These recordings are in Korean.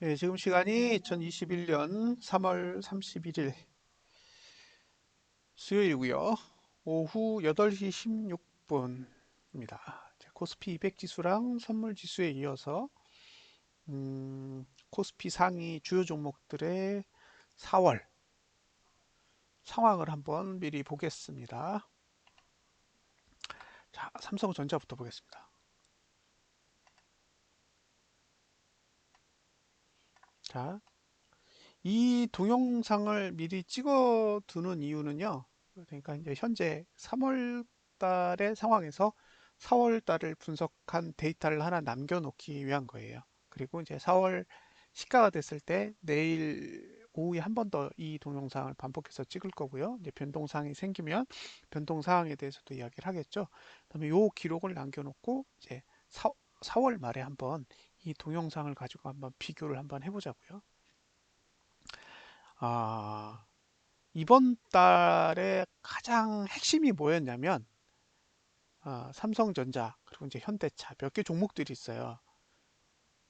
예, 지금 시간이 2021년 3월 31일 수요일이고요. 오후 8시 16분입니다. 코스피 200 지수랑 선물 지수에 이어서 코스피 상위 주요 종목들의 4월 상황을 한번 미리 보겠습니다. 자, 삼성전자부터 보겠습니다. 자, 이 동영상을 미리 찍어 두는 이유는요. 그러니까 이제 현재 3월 달의 상황에서 4월 달을 분석한 데이터를 하나 남겨놓기 위한 거예요. 그리고 이제 4월 시가가 됐을 때 내일 오후에 한 번 더 이 동영상을 반복해서 찍을 거고요. 이제 변동사항이 생기면 변동사항에 대해서도 이야기를 하겠죠. 그다음에 요 기록을 남겨놓고 이제 4월 말에 한번 이 동영상을 가지고 한번 비교를 한번 해보자고요. 아, 이번 달에 가장 핵심이 뭐였냐면 삼성전자 그리고 이제 현대차 몇 개 종목들이 있어요.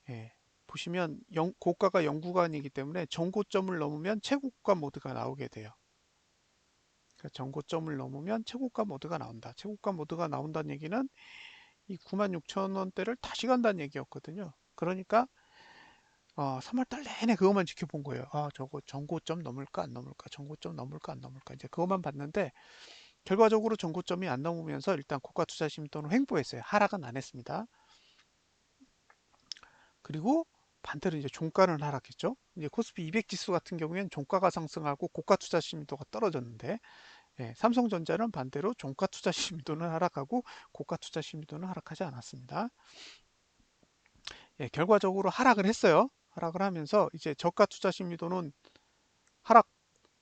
예, 보시면 고가가 영구간이기 때문에 전고점을 넘으면 최고가 모드가 나오게 돼요. 그러니까 전고점을 넘으면 최고가 모드가 나온다. 최고가 모드가 나온다는 얘기는 이 96,000원대를 다시 간다는 얘기였거든요. 그러니까 3월 달 내내 그것만 지켜본 거예요. 저거 전고점 넘을까 안 넘을까, 전고점 넘을까 안 넘을까 이제 그것만 봤는데 결과적으로 전고점이 안 넘으면서 일단 고가 투자 심도는 횡보했어요. 하락은 안 했습니다. 그리고 반대로 이제 종가는 하락했죠. 이제 코스피 200 지수 같은 경우에는 종가가 상승하고 고가 투자 심도가 떨어졌는데 삼성전자는 반대로 종가 투자 심도는 하락하고 고가 투자 심도는 하락하지 않았습니다. 결과적으로 하락을 했어요. 하락을 하면서 이제 저가 투자 심도는 하락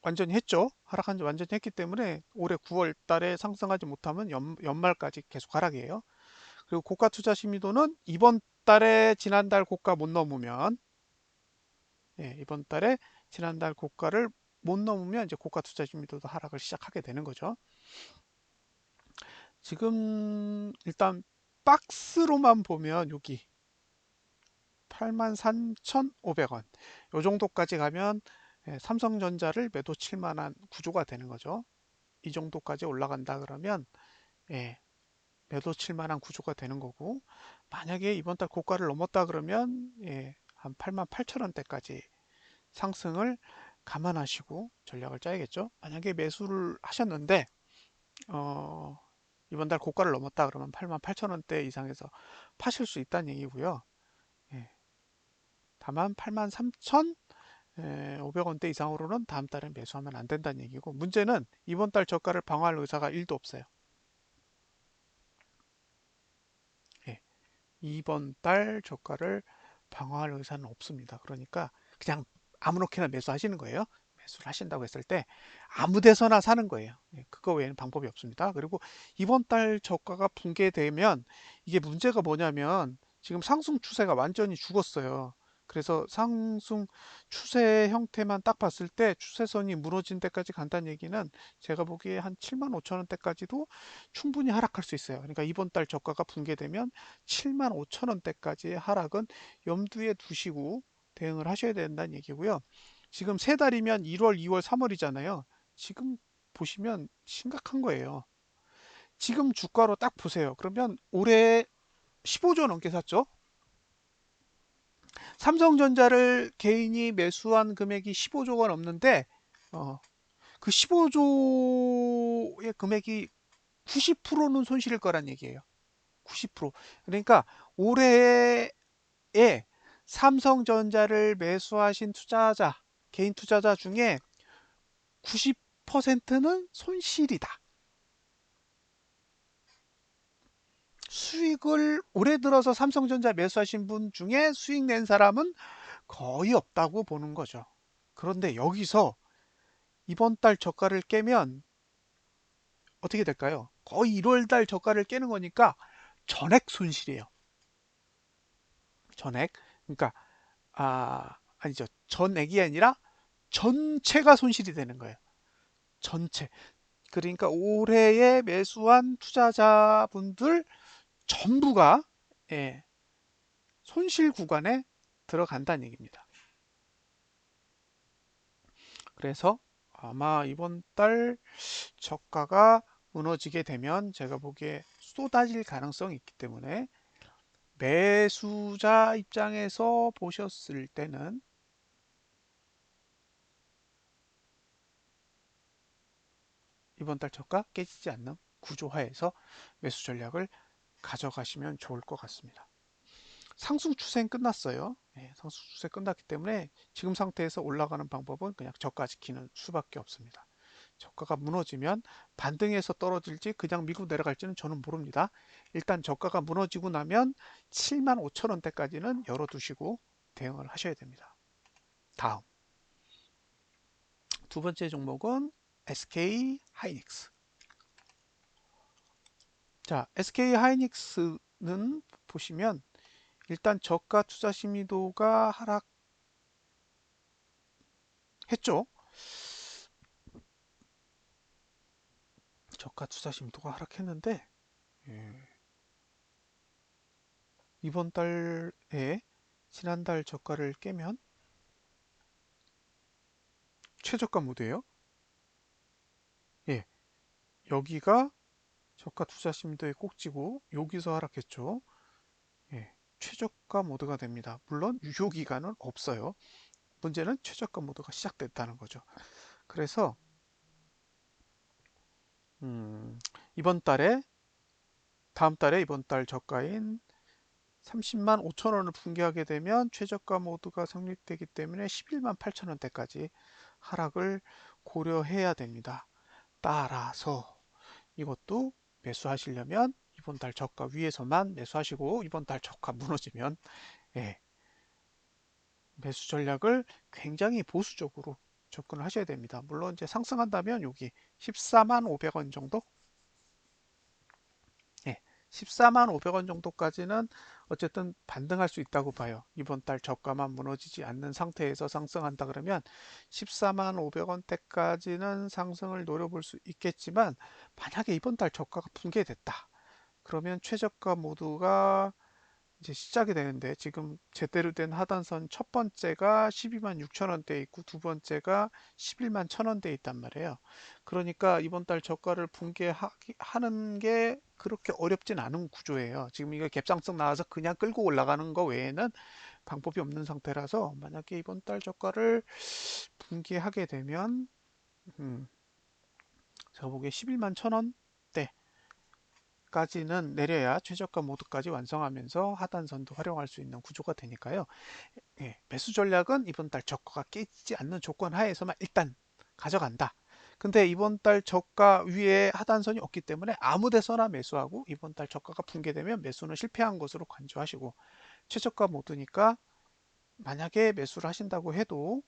완전히 했죠. 하락한 지 완전히 했기 때문에 올해 9월 달에 상승하지 못하면 연말까지 계속 하락이에요. 그리고 고가 투자 심리도는 이번 달에 지난달 고가 못 넘으면 이번 달에 지난달 고가를 못 넘으면 이제 고가 투자 심리도도 하락을 시작하게 되는 거죠. 지금 일단 박스로만 보면 여기 83,500원 요 정도까지 가면 삼성전자를 매도 칠 만한 구조가 되는 거죠. 이 정도까지 올라간다 그러면 예, 매도 칠 만한 구조가 되는 거고 만약에 이번 달 고가를 넘었다 그러면 한 88,000원대까지 상승을 감안하시고 전략을 짜야겠죠. 만약에 매수를 하셨는데 어, 이번 달 고가를 넘었다 그러면 88,000원대 이상에서 파실 수 있다는 얘기고요. 예, 다만 83,500원대 이상으로는 다음 달에 매수하면 안 된다는 얘기고 문제는 이번 달 저가를 방어할 의사가 1도 없어요. 예, 이번 달 저가를 방어할 의사는 없습니다. 그러니까 그냥 아무렇게나 매수하시는 거예요. 매수를 하신다고 했을 때 아무 데서나 사는 거예요. 그거 외에는 방법이 없습니다. 그리고 이번 달 저가가 붕괴되면 이게 문제가 뭐냐면 지금 상승 추세가 완전히 죽었어요. 그래서 상승 추세 형태만 딱 봤을 때 추세선이 무너진 데까지 간다는 얘기는 제가 보기에 한 75,000원대까지도 충분히 하락할 수 있어요. 그러니까 이번 달 저가가 붕괴되면 75,000원대까지의 하락은 염두에 두시고 대응을 하셔야 된다는 얘기고요. 지금 세 달이면 1월, 2월, 3월이잖아요. 지금 보시면 심각한 거예요. 지금 주가로 딱 보세요. 그러면 올해 15조 넘게 샀죠? 삼성전자를 개인이 매수한 금액이 15조가 넘는데 그 15조의 금액이 90%는 손실일 거란 얘기예요. 90%. 그러니까 올해에 삼성전자를 매수하신 투자자, 개인 투자자 중에 90%는 손실이다. 수익을 올해 들어서 삼성전자 매수하신 분 중에 수익 낸 사람은 거의 없다고 보는 거죠. 그런데 여기서 이번 달 저가를 깨면 어떻게 될까요? 거의 1월 달 저가를 깨는 거니까 전액 손실이에요. 전액. 그러니까 아니죠. 전액이 아니라 전체가 손실이 되는 거예요. 전체. 그러니까 올해에 매수한 투자자분들 전부가 예, 손실 구간에 들어간다는 얘기입니다. 그래서 아마 이번 달 저가가 무너지게 되면 제가 보기에 쏟아질 가능성이 있기 때문에 매수자 입장에서 보셨을 때는 이번 달 저가 깨지지 않는 구조화에서 매수 전략을 가져가시면 좋을 것 같습니다. 상승 추세는 끝났어요. 네, 상승 추세 끝났기 때문에 지금 상태에서 올라가는 방법은 그냥 저가 지키는 수밖에 없습니다. 저가가 무너지면 반등해서 떨어질지 그냥 미국 내려갈지는 저는 모릅니다. 일단 저가가 무너지고 나면 7만 5천 원대까지는 열어두시고 대응을 하셔야 됩니다. 다음 두 번째 종목은 SK 하이닉스. 자, SK 하이닉스는 보시면 일단 저가 투자 심리도가 하락했죠. 저가 투자 심리도가 하락했는데 예, 이번 달에 지난달 저가를 깨면 최저가 모드예요. 예, 여기가 저가 투자 심리도의 꼭지고 여기서 하락했죠. 예, 최저가 모드가 됩니다. 물론 유효 기간은 없어요. 문제는 최저가 모드가 시작됐다는 거죠. 그래서 이번 달에 다음 달에 이번 달 저가인 30만 5천 원을 붕괴하게 되면 최저가 모드가 성립되기 때문에 11만 8천 원대까지 하락을 고려해야 됩니다. 따라서 이것도 매수하시려면 이번 달 저가 위에서만 매수하시고 이번 달 저가 무너지면 예, 매수 전략을 굉장히 보수적으로 접근을 하셔야 됩니다. 물론 이제 상승한다면 여기 14만 500원 정도 예, 14만 500원 정도까지는 어쨌든 반등할 수 있다고 봐요. 이번 달 저가만 무너지지 않는 상태에서 상승한다 그러면 14만 500원대까지는 상승을 노려볼 수 있겠지만 만약에 이번 달 저가가 붕괴됐다. 그러면 최저가 모두가 이제 시작이 되는데 지금 제대로 된 하단선 첫 번째가 12만 6천 원대에 있고 두 번째가 11만 1천 원대에 있단 말이에요. 그러니까 이번 달 저가를 붕괴하는 게 그렇게 어렵진 않은 구조예요. 지금 이거 갭상승 나와서 그냥 끌고 올라가는 거 외에는 방법이 없는 상태라서 만약에 이번 달 저가를 붕괴하게 되면 음, 제가 보기에 11만 1천 원대 까지는 내려야 최저가 모드까지 완성하면서 하단선도 활용할 수 있는 구조가 되니까요. 예, 매수 전략은 이번 달 저가가 깨지지 않는 조건 하에서만 일단 가져간다. 근데 이번 달 저가 위에 하단선이 없기 때문에 아무 데서나 매수하고 이번 달 저가가 붕괴되면 매수는 실패한 것으로 간주하시고 최저가 모드니까 만약에 매수를 하신다고 해도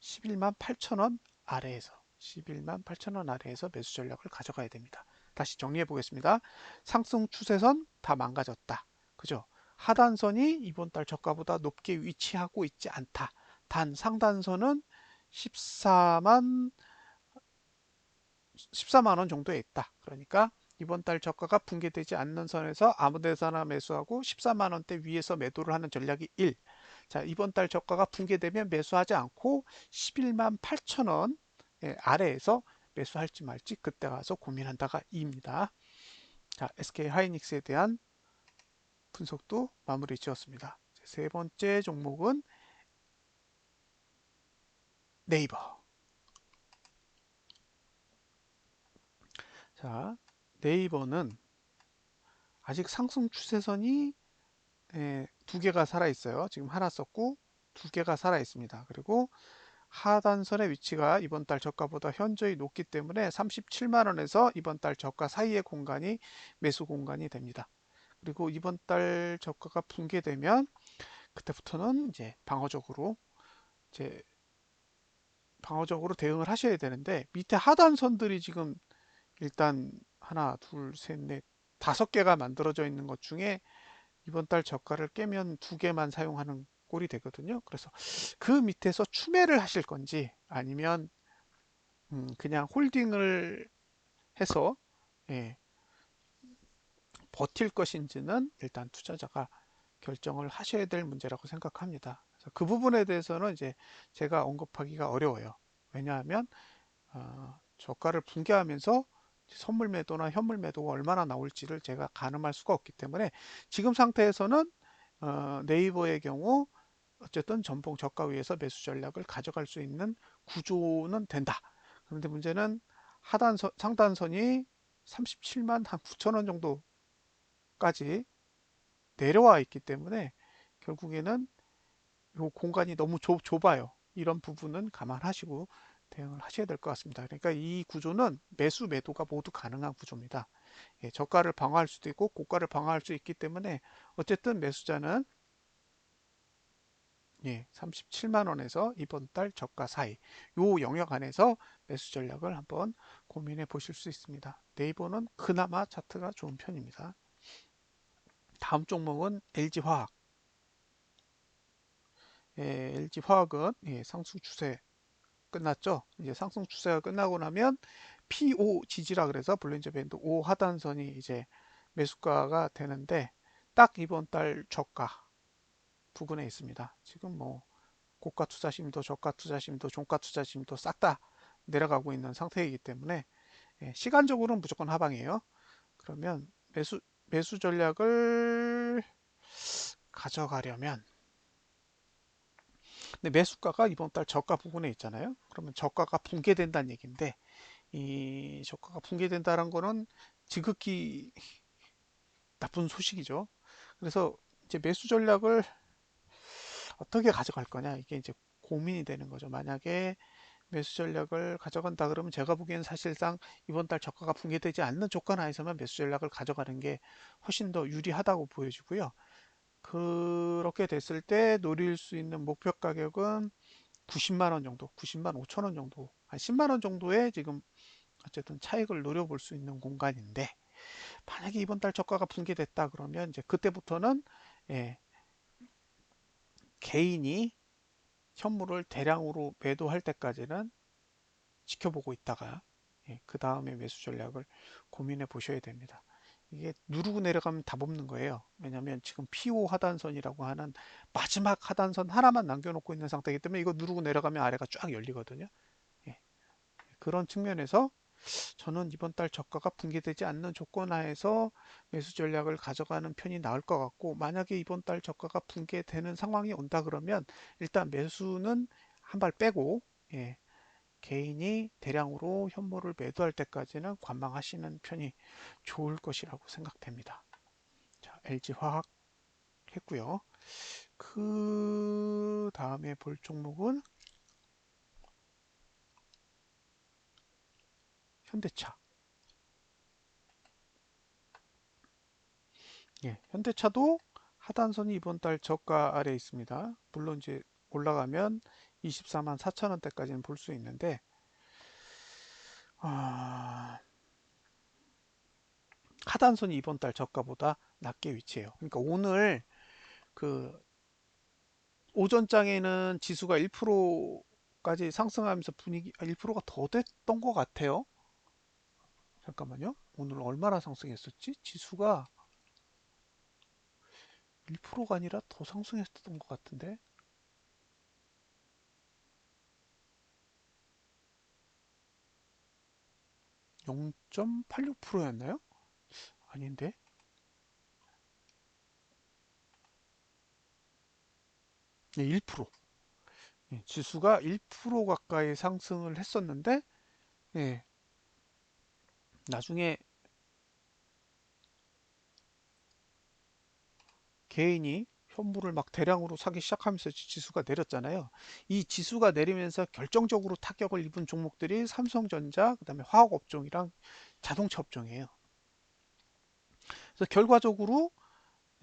11만 8천 원 아래에서 11만 8천 원 아래에서 매수 전략을 가져가야 됩니다. 다시 정리해 보겠습니다. 상승 추세선 다 망가졌다. 그죠? 하단선이 이번 달 저가보다 높게 위치하고 있지 않다. 단 상단선은 14만 14만 원 정도에 있다. 그러니까 이번 달 저가가 붕괴되지 않는 선에서 아무 데서나 매수하고 14만 원대 위에서 매도를 하는 전략이 1. 자, 이번 달 저가가 붕괴되면 매수하지 않고 11만 8천 원 아래에서 매수할지 말지 그때 가서 고민한다가 2입니다. 자, SK 하이닉스에 대한 분석도 마무리 지었습니다. 세 번째 종목은 네이버. 자, 네이버는 아직 상승 추세선이 두 개가 살아 있어요. 지금 하나 썼고 두 개가 살아 있습니다. 그리고 하단선의 위치가 이번 달 저가보다 현저히 높기 때문에 37만 원에서 이번 달 저가 사이의 공간이 매수 공간이 됩니다. 그리고 이번 달 저가가 붕괴되면 그때부터는 이제 방어적으로 대응을 하셔야 되는데 밑에 하단선들이 지금 일단 하나, 둘, 셋, 넷, 다섯 개가 만들어져 있는 것 중에 이번 달 저가를 깨면 두 개만 사용하는 꼴이 되거든요. 그래서 그 밑에서 추매를 하실 건지 아니면 그냥 홀딩을 해서 예, 버틸 것인지는 일단 투자자가 결정을 하셔야 될 문제라고 생각합니다. 그래서 그 부분에 대해서는 이제 제가 언급하기가 어려워요. 왜냐하면 저가를 붕괴하면서 선물 매도나 현물 매도가 얼마나 나올지를 제가 가늠할 수가 없기 때문에 지금 상태에서는 네이버의 경우 어쨌든 전봉 저가 위에서 매수 전략을 가져갈 수 있는 구조는 된다. 그런데 문제는 상단선이 37만 한 9천 원 정도까지 내려와 있기 때문에 결국에는 이 공간이 너무 좁아요. 이런 부분은 감안하시고 대응을 하셔야 될 것 같습니다. 그러니까 이 구조는 매수 매도가 모두 가능한 구조입니다. 예, 저가를 방어할 수도 있고 고가를 방어할 수 있기 때문에 어쨌든 매수자는 예, 37만 원에서 이번 달 저가 사이 요 영역 안에서 매수 전략을 한번 고민해 보실 수 있습니다. 네이버는 그나마 차트가 좋은 편입니다. 다음 종목은 LG화학. 예, LG화학은 예, 상승 추세 끝났죠. 이제 상승 추세가 끝나고 나면 PO 지지라 그래서 볼린저 밴드 5 하단선이 이제 매수가가 되는데 딱 이번 달 저가 부근에 있습니다. 지금 뭐 고가 투자심도 저가 투자심도 종가 투자심도 싹 다 내려가고 있는 상태이기 때문에 예, 시간적으로는 무조건 하방이에요. 그러면 매수 전략을 가져가려면 근데 매수가가 이번 달 저가 부근에 있잖아요. 그러면 저가가 붕괴된다는 얘기인데 이 저가가 붕괴된다는 거는 지극히 나쁜 소식이죠. 그래서 이제 매수 전략을 어떻게 가져갈 거냐 이게 이제 고민이 되는 거죠. 만약에 매수 전략을 가져간다 그러면 제가 보기엔 사실상 이번 달 저가가 붕괴되지 않는 조건 하에서만 매수 전략을 가져가는 게 훨씬 더 유리하다고 보여지고요. 그렇게 됐을 때 노릴 수 있는 목표 가격은 90만 원 정도, 90만 5천 원 정도, 한 10만 원 정도의 지금 어쨌든 차익을 노려볼 수 있는 공간인데 만약에 이번 달 저가가 붕괴됐다 그러면 이제 그때부터는 예, 개인이 현물을 대량으로 매도할 때까지는 지켜보고 있다가 예, 그 다음에 매수 전략을 고민해 보셔야 됩니다. 이게 누르고 내려가면 답 없는 거예요. 왜냐하면 지금 P5 하단선이라고 하는 마지막 하단선 하나만 남겨놓고 있는 상태이기 때문에 이거 누르고 내려가면 아래가 쫙 열리거든요. 예, 그런 측면에서 저는 이번 달 저가가 붕괴되지 않는 조건 하에서 매수 전략을 가져가는 편이 나을 것 같고 만약에 이번 달 저가가 붕괴되는 상황이 온다 그러면 일단 매수는 한 발 빼고 예, 개인이 대량으로 현물을 매도할 때까지는 관망하시는 편이 좋을 것이라고 생각됩니다. 자, LG화학 했고요. 그 다음에 볼 종목은 현대차. 예, 현대차도 하단선이 이번 달 저가 아래 있습니다. 물론 이제 올라가면 24만 4천 원대까지는 볼 수 있는데 아, 하단선이 이번 달 저가보다 낮게 위치해요. 그러니까 오늘 그 오전장에는 지수가 1%까지 상승하면서 분위기 1%가 더 됐던 것 같아요. 잠깐만요. 오늘 얼마나 상승했었지? 지수가 1%가 아니라 더 상승했던 것 같은데 0.86%였나요? 아닌데? 네, 1%. 예, 지수가 1% 가까이 상승을 했었는데 예, 나중에 개인이 현물을 막 대량으로 사기 시작하면서 지수가 내렸잖아요. 이 지수가 내리면서 결정적으로 타격을 입은 종목들이 삼성전자, 그다음에 화학업종이랑 자동차 업종이에요. 그래서 결과적으로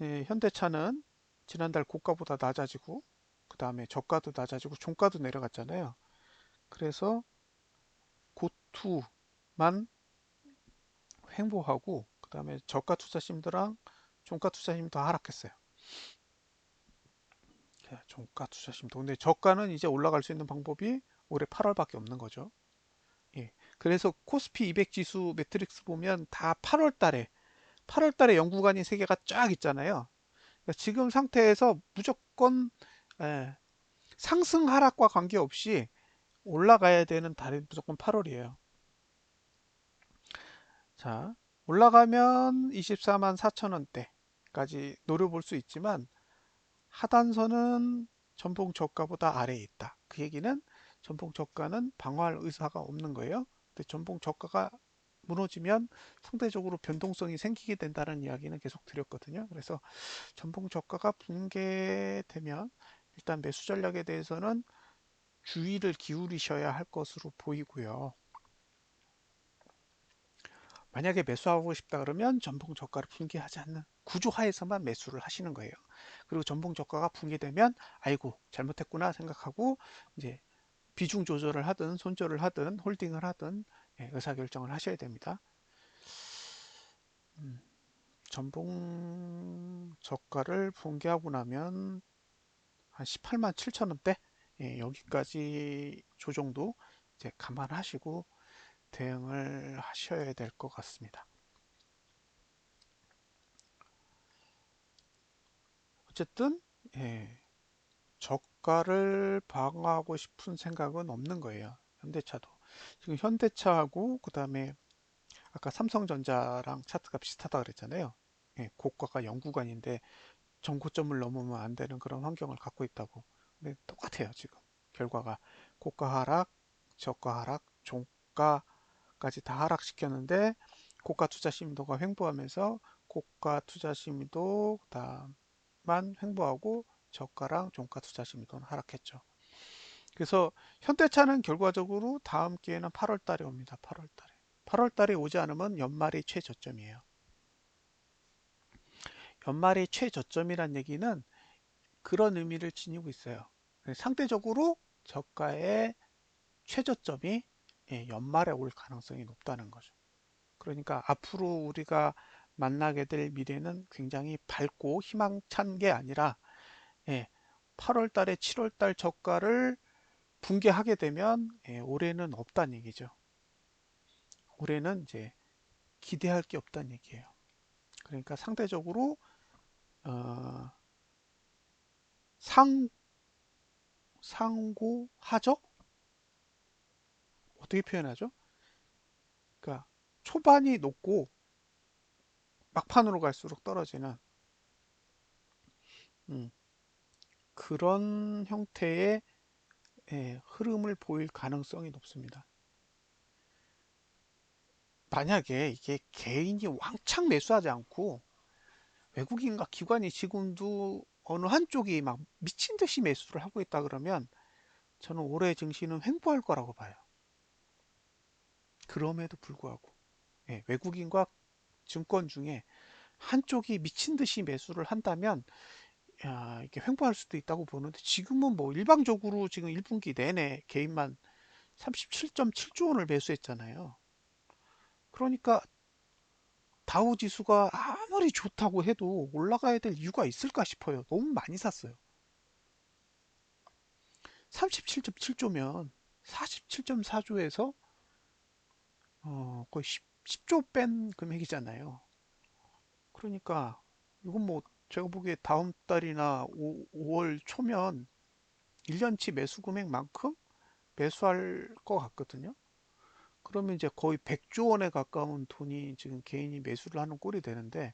예, 현대차는 지난달 고가보다 낮아지고 그다음에 저가도 낮아지고 종가도 내려갔잖아요. 그래서 고투만 횡보하고 그다음에 저가 투자심들랑 종가 투자심도 하락했어요. 종가 투자심도. 근데 저가는 이제 올라갈 수 있는 방법이 올해 8월밖에 없는 거죠. 예. 그래서 코스피 200 지수 매트릭스 보면 다 8월 달에 연구관이 세 개가 쫙 있잖아요. 그러니까 지금 상태에서 무조건 예, 상승 하락과 관계없이 올라가야 되는 달이 무조건 8월이에요. 자, 올라가면 24만 4천 원대까지 노려볼 수 있지만 하단선은 전봉 저가보다 아래에 있다. 그 얘기는 전봉 저가는 방어할 의사가 없는 거예요. 근데 전봉 저가가 무너지면 상대적으로 변동성이 생기게 된다는 이야기는 계속 드렸거든요. 그래서 전봉 저가가 붕괴되면 일단 매수 전략에 대해서는 주의를 기울이셔야 할 것으로 보이고요. 만약에 매수하고 싶다 그러면 전봉 저가를 붕괴하지 않는 구조하에서만 매수를 하시는 거예요. 그리고 전봉 저가가 붕괴되면 아이고 잘못했구나 생각하고 이제 비중 조절을 하든 손절을 하든 홀딩을 하든 의사결정을 하셔야 됩니다. 전봉 저가를 붕괴하고 나면 한 18만 7천 원대 여기까지 조정도 이제 감안하시고 대응을 하셔야 될 것 같습니다. 어쨌든 예, 저가를 방어하고 싶은 생각은 없는 거예요. 현대차도. 지금 현대차하고 그 다음에 아까 삼성전자랑 차트가 비슷하다 그랬잖아요. 예, 고가가 0구간인데 전고점을 넘으면 안 되는 그런 환경을 갖고 있다고. 근데 똑같아요, 지금. 결과가 고가 하락, 저가 하락, 종가까지 다 하락시켰는데 고가 투자 심도가 횡보하면서 고가 투자 심도 그다음만 횡보하고 저가랑 종가 투자 심도는 하락했죠. 그래서 현대차는 결과적으로 다음 기회는 8월 달에 옵니다. 8월 달에. 8월 달에 오지 않으면 연말이 최저점이에요. 연말이 최저점이란 얘기는 그런 의미를 지니고 있어요. 상대적으로 저가의 최저점이 연말에 올 가능성이 높다는 거죠. 그러니까 앞으로 우리가 만나게 될 미래는 굉장히 밝고 희망찬 게 아니라 8월 달에 7월 달 저가를 붕괴하게 되면 올해는 없다는 얘기죠. 올해는 이제 기대할 게 없다는 얘기예요. 그러니까 상대적으로 어, 상 상고하적 어떻게 표현하죠? 그러니까 초반이 높고 막판으로 갈수록 떨어지는 음, 그런 형태의 흐름을 보일 가능성이 높습니다. 만약에 이게 개인이 왕창 매수하지 않고 외국인과 기관이 지금도 어느 한쪽이 막 미친 듯이 매수를 하고 있다 그러면 저는 올해 증시는 횡보할 거라고 봐요. 그럼에도 불구하고 외국인과 증권 중에 한쪽이 미친 듯이 매수를 한다면 이게 횡보할 수도 있다고 보는데 지금은 뭐 일방적으로 지금 1분기 내내 개인만 37.7조 원을 매수했잖아요. 그러니까 다우 지수가 아무리 좋다고 해도 올라가야 될 이유가 있을까 싶어요. 너무 많이 샀어요. 37.7조면 47.4조에서 거의 10조 뺀 금액이잖아요. 그러니까 이건 뭐 제가 보기에 다음 달이나 5월 초면 1년치 매수 금액만큼 매수할 것 같거든요. 그러면 이제 거의 100조 원에 가까운 돈이 지금 개인이 매수를 하는 꼴이 되는데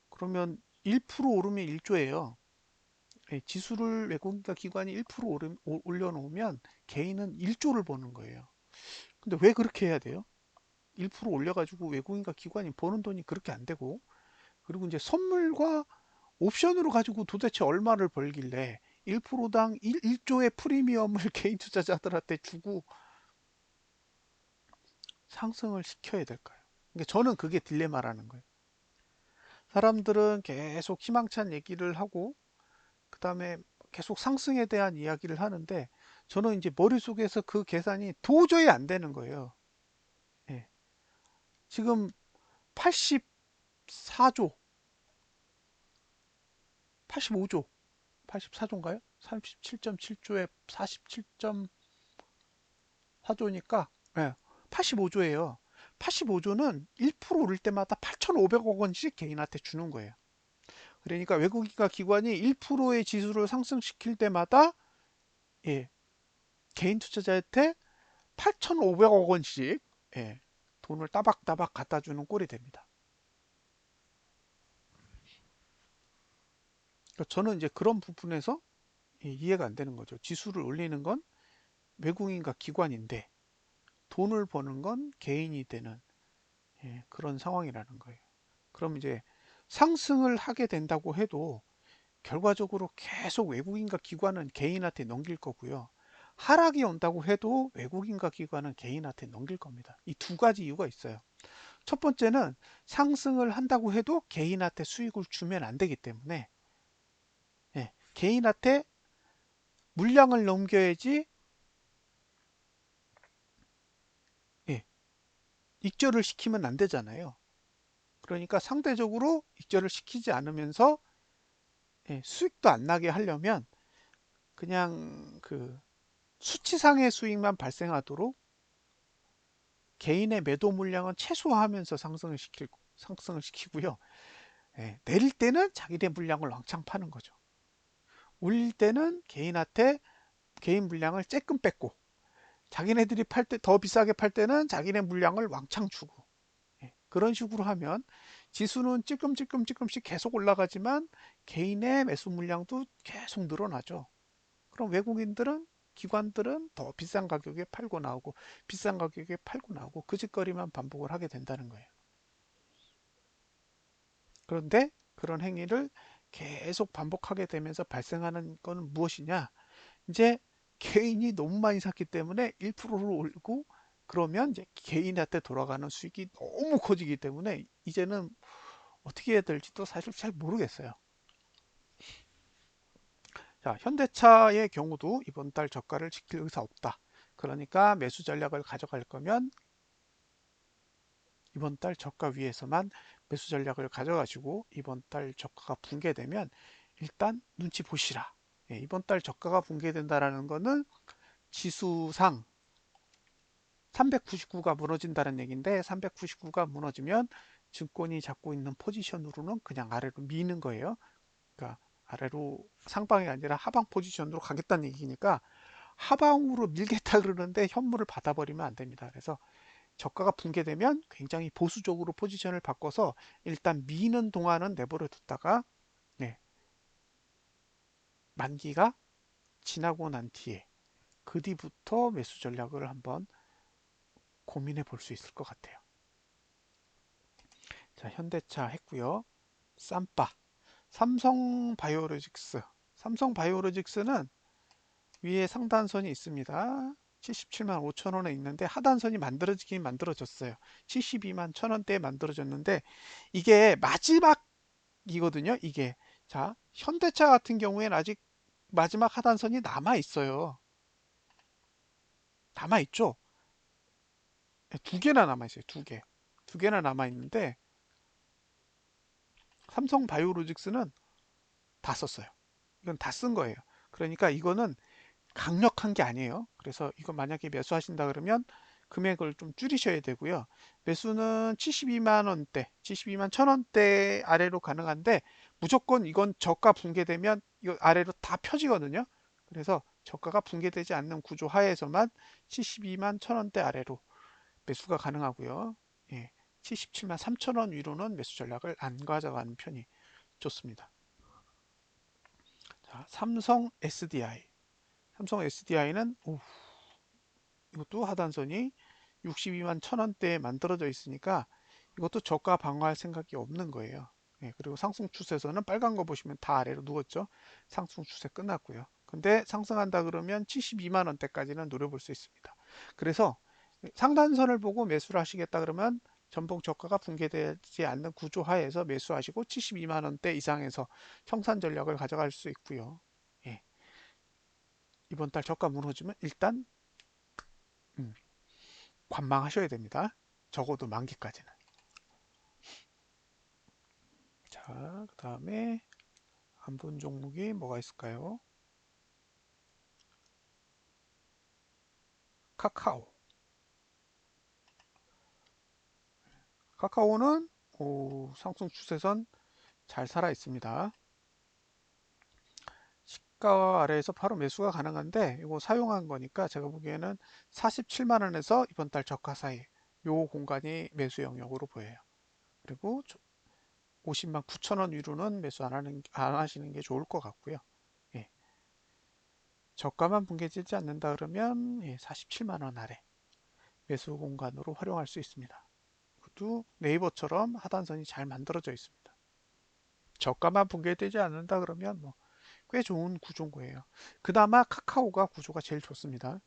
그러면 1% 오르면 1조예요. 지수를 외국인과 기관이 1% 올려놓으면 개인은 1조를 버는 거예요. 근데 왜 그렇게 해야 돼요? 1% 올려가지고 외국인과 기관이 버는 돈이 그렇게 안 되고 그리고 이제 선물과 옵션으로 가지고 도대체 얼마를 벌길래 1%당 1조의 프리미엄을 개인 투자자들한테 주고 상승을 시켜야 될까요? 그러니까 저는 그게 딜레마라는 거예요. 사람들은 계속 희망찬 얘기를 하고 그 다음에 계속 상승에 대한 이야기를 하는데 저는 이제 머릿속에서 그 계산이 도저히 안 되는 거예요. 예. 지금 84조, 85조, 84조인가요? 37.7조에 47.4조니까 85조예요. 85조는 1% 오를 때마다 8,500억 원씩 개인한테 주는 거예요. 그러니까 외국인과 기관이 1%의 지수를 상승시킬 때마다 예, 개인 투자자한테 8,500억 원씩 예, 돈을 따박따박 갖다 주는 꼴이 됩니다. 그러니까 저는 이제 그런 부분에서 이해가 안 되는 거죠. 지수를 올리는 건 외국인과 기관인데 돈을 버는 건 개인이 되는 그런 상황이라는 거예요. 그럼 이제 상승을 하게 된다고 해도 결과적으로 계속 외국인과 기관은 개인한테 넘길 거고요. 하락이 온다고 해도 외국인과 기관은 개인한테 넘길 겁니다. 이 두 가지 이유가 있어요. 첫 번째는 상승을 한다고 해도 개인한테 수익을 주면 안 되기 때문에 개인한테 물량을 넘겨야지 예, 익절을 시키면 안 되잖아요. 그러니까 상대적으로 익절을 시키지 않으면서 수익도 안 나게 하려면 그냥 그 수치상의 수익만 발생하도록 개인의 매도 물량은 최소화하면서 상승을 시키고요. 내릴 때는 자기네 물량을 왕창 파는 거죠. 올릴 때는 개인한테 개인 물량을 쬐끔 뺏고 자기네들이 팔 때 더 비싸게 팔 때는 자기네 물량을 왕창 주고 그런 식으로 하면 지수는 찔끔찔끔씩 계속 올라가지만 개인의 매수 물량도 계속 늘어나죠. 그럼 외국인들은 기관들은 더 비싼 가격에 팔고 나오고 비싼 가격에 팔고 나오고 그 짓거리만 반복을 하게 된다는 거예요. 그런데 그런 행위를 계속 반복하게 되면서 발생하는 건 무엇이냐? 이제 개인이 너무 많이 샀기 때문에 1%를 올리고 그러면 이제 개인한테 돌아가는 수익이 너무 커지기 때문에 이제는 어떻게 해야 될지도 사실 잘 모르겠어요. 자, 현대차의 경우도 이번 달 저가를 지킬 의사 없다. 그러니까 매수 전략을 가져갈 거면 이번 달 저가 위에서만 매수 전략을 가져가시고 이번 달 저가가 붕괴되면 일단 눈치 보시라. 이번 달 저가가 붕괴된다라는 거는 지수상 399가 무너진다는 얘기인데 399가 무너지면 증권이 잡고 있는 포지션으로는 그냥 아래로 미는 거예요. 그러니까 아래로 상방이 아니라 하방 포지션으로 가겠다는 얘기니까 하방으로 밀겠다 그러는데 현물을 받아버리면 안 됩니다. 그래서 저가가 붕괴되면 굉장히 보수적으로 포지션을 바꿔서 일단 미는 동안은 내버려 뒀다가 네, 만기가 지나고 난 뒤에 그 뒤부터 매수 전략을 한번 고민해 볼 수 있을 것 같아요. 자, 현대차 했고요. 쌈바, 삼성바이오로직스. 삼성바이오로직스는 위에 상단선이 있습니다. 77만 5천 원에 있는데 하단선이 만들어지긴 만들어졌어요. 72만 1천 원대에 만들어졌는데 이게 마지막이거든요. 이게 자 현대차 같은 경우에는 아직 마지막 하단선이 남아 있어요. 남아 있죠. 두 개나 남아 있어요. 두 개나 남아 있는데 삼성바이오로직스는 다 썼어요. 이건 다 쓴 거예요. 그러니까 이거는 강력한 게 아니에요. 그래서 이거 만약에 매수하신다 그러면 금액을 좀 줄이셔야 되고요. 매수는 72만 원대, 72만 1천 원대 아래로 가능한데 무조건 이건 저가 붕괴되면 이거 아래로 다 펴지거든요. 그래서 저가가 붕괴되지 않는 구조 하에서만 72만 1천 원대 아래로 매수가 가능하고요. 예, 77만 3천 원 위로는 매수 전략을 안 가져가는 편이 좋습니다. 자, 삼성 SDI. 삼성 SDI는 이것도 하단선이 62만 1천 원대에 만들어져 있으니까 이것도 저가 방어할 생각이 없는 거예요. 그리고 상승 추세에서는 빨간 거 보시면 다 아래로 누웠죠. 상승 추세 끝났고요. 근데 상승한다 그러면 72만 원대까지는 노려볼 수 있습니다. 그래서 상단선을 보고 매수를 하시겠다 그러면 전복 저가가 붕괴되지 않는 구조 하에서 매수하시고 72만 원대 이상에서 청산 전략을 가져갈 수 있고요. 예, 이번 달 저가 무너지면 일단 음, 관망하셔야 됩니다. 적어도 만기까지는. 자, 그 다음에 안 본 종목이 뭐가 있을까요? 카카오. 카카오는 상승 추세선 잘 살아 있습니다. 저가 아래에서 바로 매수가 가능한데 이거 사용한 거니까 제가 보기에는 47만 원에서 이번 달 저가 사이 요 공간이 매수 영역으로 보여요. 그리고 50만 9천 원 위로는 매수 안 하시는 게 좋을 것 같고요. 예, 저가만 붕괴되지 않는다 그러면 47만 원 아래 매수 공간으로 활용할 수 있습니다. 그것도 네이버처럼 하단선이 잘 만들어져 있습니다. 저가만 붕괴되지 않는다 그러면 뭐 꽤 좋은 구조인 거예요. 그나마 카카오가 구조가 제일 좋습니다.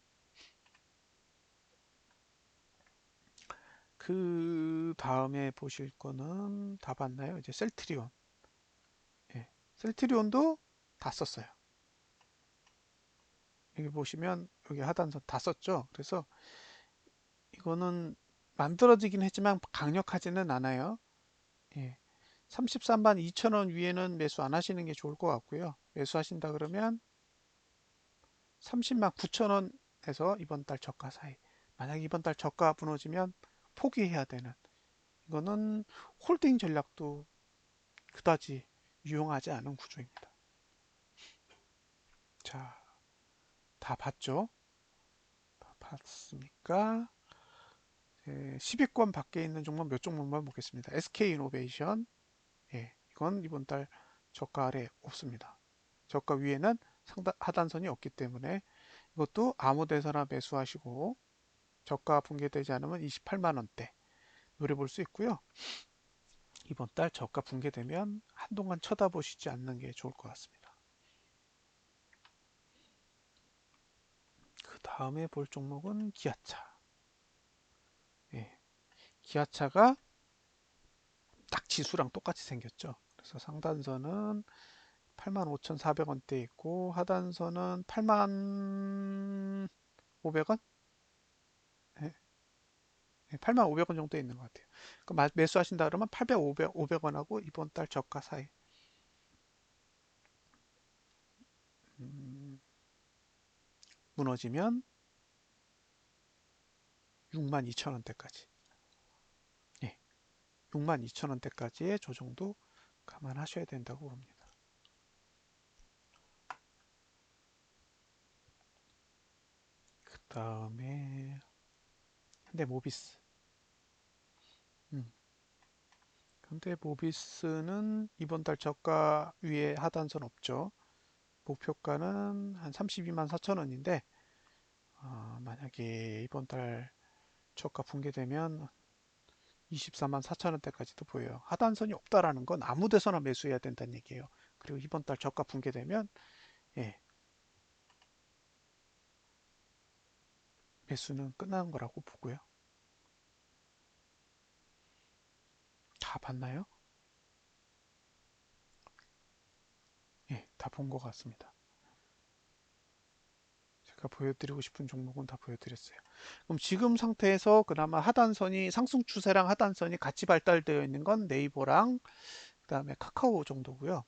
그 다음에 보실 거는 다 봤나요? 이제 셀트리온. 예, 셀트리온도 다 썼어요. 여기 보시면 여기 하단선 다 썼죠. 그래서 이거는 만들어지긴 했지만 강력하지는 않아요. 예, 33만 2천 원 위에는 매수 안 하시는 게 좋을 것 같고요. 매수하신다 그러면 30만 9천 원에서 이번 달 저가 사이. 만약 이번 달 저가 무너지면 포기해야 되는. 이거는 홀딩 전략도 그다지 유용하지 않은 구조입니다. 자, 다 봤죠? 다 봤으니까 10위권 밖에 있는 종목 몇 종목만 보겠습니다. SK이노베이션, 이건 이번 달 저가 아래 없습니다. 저가 위에는 하단선이 없기 때문에 이것도 아무 데서나 매수하시고 저가 붕괴되지 않으면 28만 원대 노려볼 수 있고요. 이번 달 저가 붕괴되면 한동안 쳐다보시지 않는 게 좋을 것 같습니다. 그 다음에 볼 종목은 기아차. 예, 기아차가 딱 지수랑 똑같이 생겼죠. 그래서 상단선은 85,400원대 있고 하단선은 8만 500원? 예, 8만 500원 정도 있는 것 같아요. 매수하신다 그러면 800, 500원하고 이번 달 저가 사이. 음, 무너지면 62,000원대까지. 예, 62,000원대까지의 조정도 감안하셔야 된다고 봅니다. 그 다음에 현대모비스. 음, 현대모비스는 이번 달 저가 위에 하단선 없죠. 목표가는 한 32만 4천 원인데 만약에 이번 달 저가 붕괴되면 24만 4천 원대까지도 보여요. 하단선이 없다라는 건 아무 데서나 매수해야 된다는 얘기예요. 그리고 이번 달 저가 붕괴되면 예, 매수는 끝나는 거라고 보고요. 다 봤나요? 예, 다 본 것 같습니다. 제가 보여드리고 싶은 종목은 다 보여드렸어요. 그럼 지금 상태에서 그나마 하단선이 상승 추세랑 하단선이 같이 발달되어 있는 건 네이버랑 그다음에 카카오 정도고요.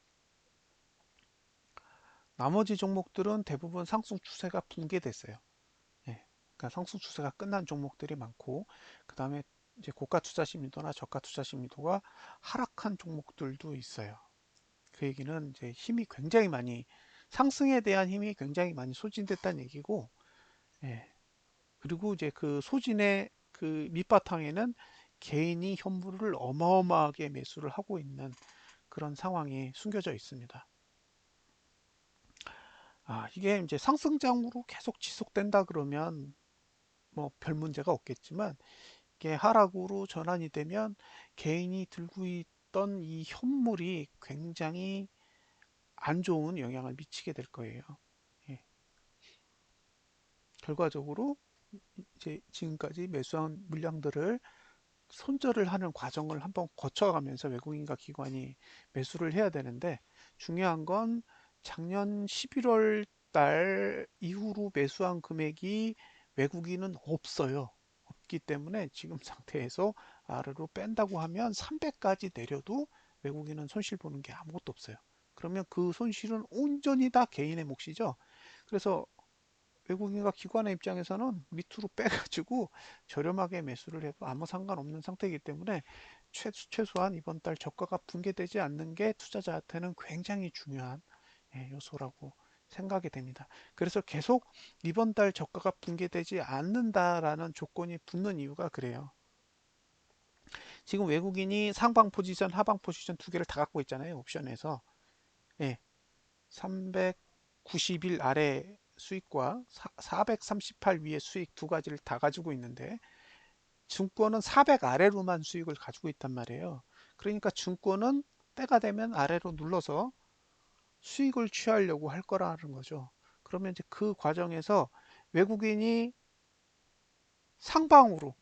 나머지 종목들은 대부분 상승 추세가 붕괴됐어요. 예, 그러니까 상승 추세가 끝난 종목들이 많고 그다음에 이제 고가 투자 심리도나 저가 투자 심리도가 하락한 종목들도 있어요. 그 얘기는 이제 힘이 굉장히 많이 상승에 대한 힘이 굉장히 많이 소진됐다는 얘기고 예, 그리고 이제 그 소진의 그 밑바탕에는 개인이 현물을 어마어마하게 매수를 하고 있는 그런 상황이 숨겨져 있습니다. 이게 이제 상승장으로 계속 지속된다 그러면 뭐 별 문제가 없겠지만 이게 하락으로 전환이 되면 개인이 들고 있던 이 현물이 굉장히 안 좋은 영향을 미치게 될 거예요. 예. 결과적으로 이제 지금까지 매수한 물량들을 손절을 하는 과정을 한번 거쳐가면서 외국인과 기관이 매수를 해야 되는데 중요한 건 작년 11월 달 이후로 매수한 금액이 외국인은 없어요. 없기 때문에 지금 상태에서 아래로 뺀다고 하면 300까지 내려도 외국인은 손실 보는 게 아무것도 없어요. 그러면 그 손실은 온전히 다 개인의 몫이죠. 그래서 외국인과 기관의 입장에서는 밑으로 빼가지고 저렴하게 매수를 해도 아무 상관없는 상태이기 때문에 최소한 이번 달 저가가 붕괴되지 않는 게 투자자한테는 굉장히 중요한 요소라고 생각이 됩니다. 그래서 계속 이번 달 저가가 붕괴되지 않는다라는 조건이 붙는 이유가 그래요. 지금 외국인이 상방 포지션, 하방 포지션 두 개를 다 갖고 있잖아요. 옵션에서. 예, 390일 아래 수익과 438 위에 수익 두 가지를 다 가지고 있는데 증권은 400 아래로만 수익을 가지고 있단 말이에요. 그러니까 증권은 때가 되면 아래로 눌러서 수익을 취하려고 할 거라는 거죠. 그러면 이제 그 과정에서 외국인이 상방으로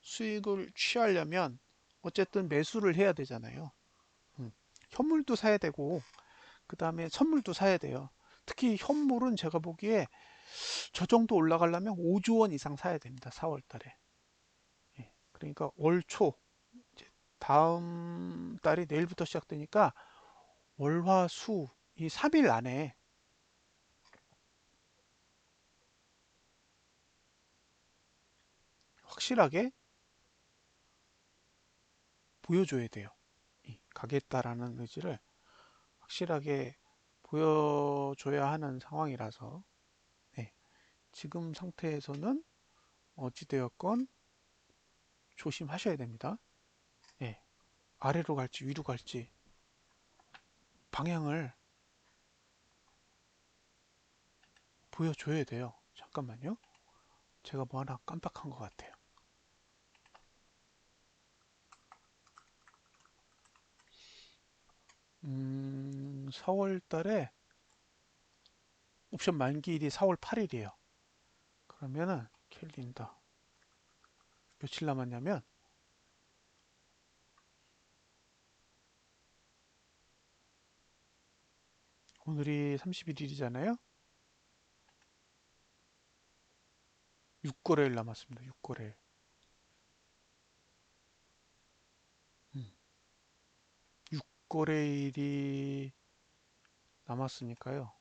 수익을 취하려면 어쨌든 매수를 해야 되잖아요. 음. 현물도 사야 되고 그 다음에 선물도 사야 돼요. 특히 현물은 제가 보기에 저 정도 올라가려면 5조 원 이상 사야 됩니다. 4월 달에. 예. 그러니까 월 초, 다음 달이 내일부터 시작되니까 월화 수 이 3일 안에 확실하게 보여줘야 돼요. 가겠다라는 의지를 확실하게 보여줘야 하는 상황이라서 네, 지금 상태에서는 어찌되었건 조심하셔야 됩니다. 네, 아래로 갈지 위로 갈지 방향을 보여줘야 돼요. 잠깐만요. 제가 뭐 하나 깜빡한 것 같아요. 4월 달에 옵션 만기일이 4월 8일이에요. 그러면은 캘린더 며칠 남았냐면 오늘이 31일이잖아요. 6거래일 남았습니다. 6거래일. 6거래일이 남았으니까요.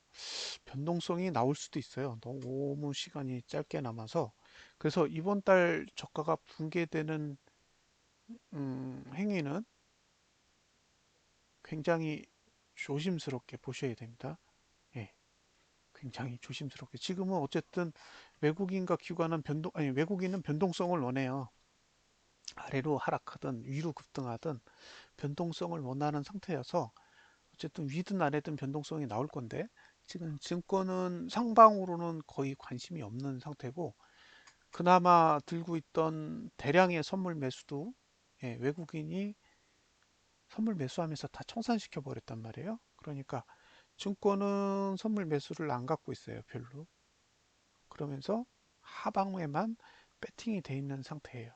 변동성이 나올 수도 있어요. 너무 시간이 짧게 남아서. 그래서 이번 달 저가가 붕괴되는 행위는 굉장히 조심스럽게 보셔야 됩니다. 예, 굉장히 조심스럽게. 지금은 어쨌든 외국인과 기관은 아니, 외국인은 변동성을 원해요. 아래로 하락하든 위로 급등하든 변동성을 원하는 상태여서 어쨌든 위든 아래든 변동성이 나올 건데 지금 증권은 상방으로는 거의 관심이 없는 상태고 그나마 들고 있던 대량의 선물 매수도 예, 외국인이 선물 매수하면서 다 청산시켜 버렸단 말이에요. 그러니까 증권은 선물 매수를 안 갖고 있어요. 별로. 그러면서 하방에만 배팅이 돼 있는 상태예요.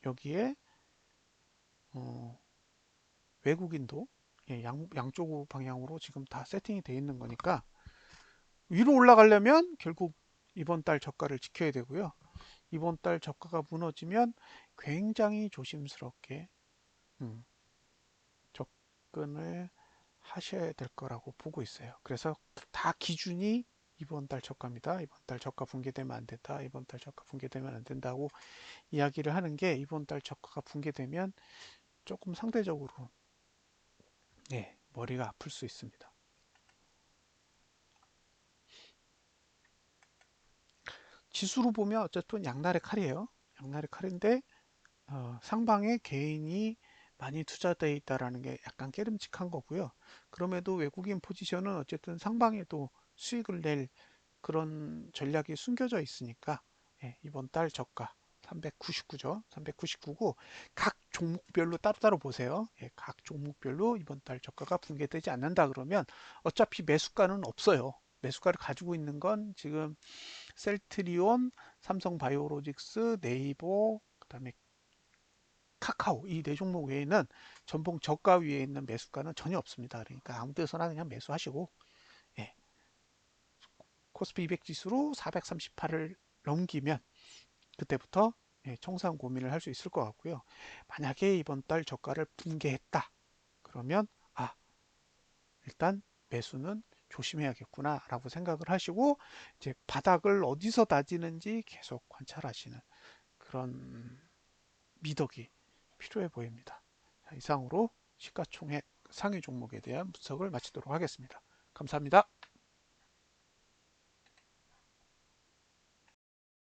여기에 어, 외국인도 예, 양쪽 방향으로 지금 다 세팅이 돼 있는 거니까 위로 올라가려면 결국 이번 달 저가를 지켜야 되고요. 이번 달 저가가 무너지면 굉장히 조심스럽게 음, 접근을 하셔야 될 거라고 보고 있어요. 그래서 다 기준이 이번 달 저가입니다. 이번 달 저가 붕괴되면 안 된다. 이번 달 저가 붕괴되면 안 된다고 이야기를 하는 게 이번 달 저가가 붕괴되면 조금 상대적으로 네, 머리가 아플 수 있습니다. 지수로 보면 어쨌든 양날의 칼이에요. 양날의 칼인데 상방에 개인이 많이 투자되어 있다라는 게 약간 깨름직한 거고요. 그럼에도 외국인 포지션은 어쨌든 상방에도 수익을 낼 그런 전략이 숨겨져 있으니까 예, 이번 달 저가 399죠. 399고 각 종목별로 따로따로 보세요. 예, 각 종목별로 이번 달 저가가 붕괴되지 않는다 그러면 어차피 매수가는 없어요. 매수가를 가지고 있는 건 지금 셀트리온, 삼성바이오로직스, 네이버, 그다음에 카카오 이 네 종목 외에는 전봉 저가 위에 있는 매수가는 전혀 없습니다. 그러니까 아무 데서나 그냥 매수하시고 예, 코스피 200 지수로 438을 넘기면 그때부터 예, 청산 고민을 할 수 있을 것 같고요. 만약에 이번 달 저가를 붕괴했다. 그러면 일단 매수는 조심해야겠구나 라고 생각을 하시고 이제 바닥을 어디서 다지는지 계속 관찰하시는 그런 미덕이 필요해 보입니다. 자, 이상으로 시가총액 상위 종목에 대한 분석을 마치도록 하겠습니다. 감사합니다.